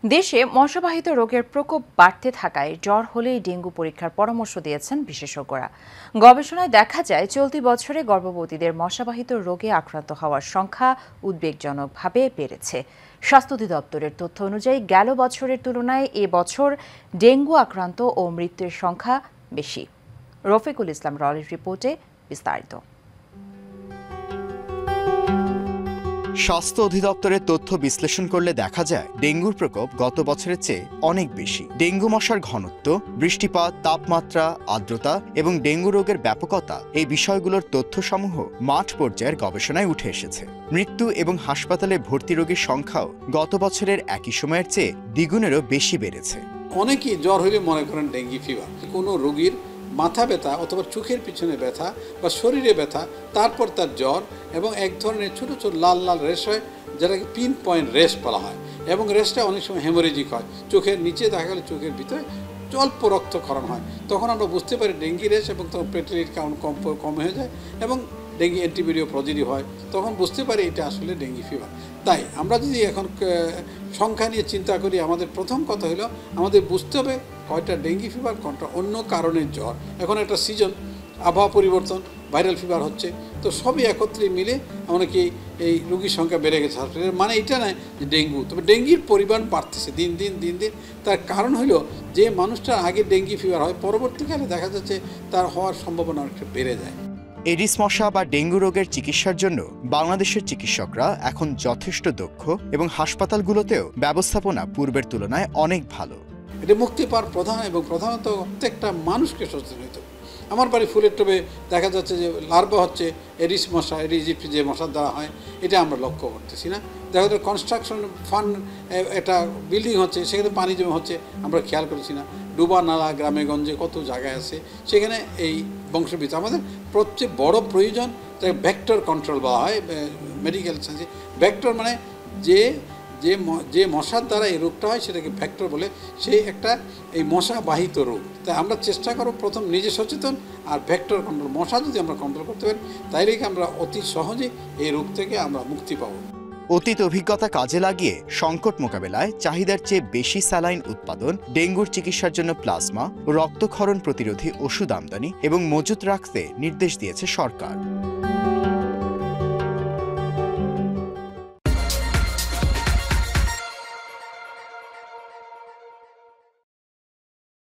দেশে মশাবাহিত রোগের প্রকোপ বাড়তে থাকায় জ্বর হলেই ডেঙ্গু পরীক্ষার পরামর্শ দিয়েছেন বিশেষজ্ঞরা। গবেষণায় দেখা যায় চলতি বছরে গর্ভবতীদের মশাবাহিত রোগে আক্রান্ত হওয়ার সংখ্যা উদ্বেগজনকভাবে বেড়েছে। স্বাস্থ্য অধিদপ্তরের তথ্য অনুযায়ী গেল বছরের তুলনায় এ বছর ডেঙ্গু আক্রান্ত ও মৃত্যুর সংখ্যা বেশি। রফিকুল ইসলাম রলির রিপোর্টে বিস্তারিত। স্বাস্থ্য অধিদপ্তরের তথ্য বিশ্লেষণ করলে দেখা যায় ডেঙ্গুর প্রকোপ গত বছরের চেয়ে অনেক বেশি। ডেঙ্গু মশার ঘনত্ব, বৃষ্টিপাত, তাপমাত্রা, আর্দ্রতা এবং ডেঙ্গু রোগের ব্যাপকতা এই বিষয়গুলোর তথ্যসমূহ মাঠ পর্যায়ের গবেষণায় উঠে এসেছে। মৃত্যু এবং হাসপাতালে ভর্তি রোগীর সংখ্যাও গত বছরের একই সময়ের চেয়ে দ্বিগুণেরও বেশি বেড়েছে। অনেকেই জ্বর হলে মনে করেন ডেঙ্গি ফিভার। কোনো রোগীর মাথা ব্যথা অথবা চোখের পিছনে ব্যথা বা শরীরে ব্যথা, তারপর তার জ্বর এবং এক ধরনের ছোটো ছোটো লাল লাল রেশ হয়, যেটাকে পিন পয়েন্ট রেশ বলা হয়, এবং রেশটা অনেক সময় হেমোরেজিক হয়। চোখের নিচে দেখা গেলে চোখের ভিতরে অল্প রক্তক্ষরণ হয়, তখন আমরা বুঝতে পারি ডেঙ্গি রেশ, এবং তখন প্লেটলেট কাউন্ট কম হয়ে যায় এবং ডেঙ্গি অ্যান্টিবায়োটিক পজিটিভ হয়, তখন বুঝতে পারি এটা আসলে ডেঙ্গি ফিভার। তাই আমরা যদি এখন সংখ্যা নিয়ে চিন্তা করি, আমাদের প্রথম কথা হলো আমাদের বুঝতে হবে কয়টা ডেঙ্গি ফিভার, কোনটা অন্য কারণের জ্বর। এখন একটা সিজন, আবহাওয়া পরিবর্তন, ভাইরাল ফিভার হচ্ছে, তো সবই একত্রে মিলে এমনকি এই রোগীর সংখ্যা বেড়ে গেছে হসপিটালের। মানে এটা নয় যে ডেঙ্গু, তবে ডেঙ্গির পরিমাণ বাড়তেছে দিন দিন। তার কারণ হলো যে মানুষটার আগে ডেঙ্গি ফিভার হয়, পরবর্তীকালে দেখা যাচ্ছে তার হওয়ার সম্ভাবনা অনেকটা বেড়ে যায়। এডিস মশা বা ডেঙ্গু রোগের চিকিৎসার জন্য বাংলাদেশের চিকিৎসকরা এখন যথেষ্ট দক্ষ এবং হাসপাতালগুলোতেও ব্যবস্থাপনা পূর্বের তুলনায় অনেক ভালো। এটা মুক্তি পাওয়ার প্রধানত প্রত্যেকটা মানুষকে সচেতন হতে হবে। আমার বাড়ি ফুলের টবে দেখা যাচ্ছে যে লার্ভা হচ্ছে এডিস মশা, এডিস ইজিপ্টি যে মশার দ্বারা হয়, এটা আমরা লক্ষ্য করতেছি না। দেখা যাচ্ছে কনস্ট্রাকশন ফান্ড একটা বিল্ডিং হচ্ছে, সেখানে পানি জমে হচ্ছে, আমরা খেয়াল করছি না। ডুবা নালা গ্রামে গঞ্জে কত জায়গায় আছে, সেখানে এই বংশবৃদ্ধি আমাদের সবচেয়ে বড় প্রয়োজন। তাকে ভেক্টর কন্ট্রোল বলা হয় মেডিকেল সায়েন্সে। ভেক্টর মানে যে মশার দ্বারা এই রোগটা হয় সেটাকে ভেক্টর বলে, সেই একটা এই মশা বাহিত রোগ। তাই আমরা চেষ্টা করব প্রথম নিজে সচেতন, আর ভেক্টর কন্ট্রোল, মশা যদি আমরা কন্ট্রোল করতে পারি, তাইলেই আমরা অতি সহজে এই রোগ থেকে আমরা মুক্তি পাবো। অতীত অভিজ্ঞতা কাজে লাগিয়ে সংকট মোকাবেলায় চাহিদার চেয়ে বেশি স্যালাইন উৎপাদন, ডেঙ্গুর চিকিৎসার জন্য প্লাজমা ও রক্তক্ষরণ প্রতিরোধী ওষুধ আমদানি এবং মজুত রাখতে নির্দেশ দিয়েছে সরকার।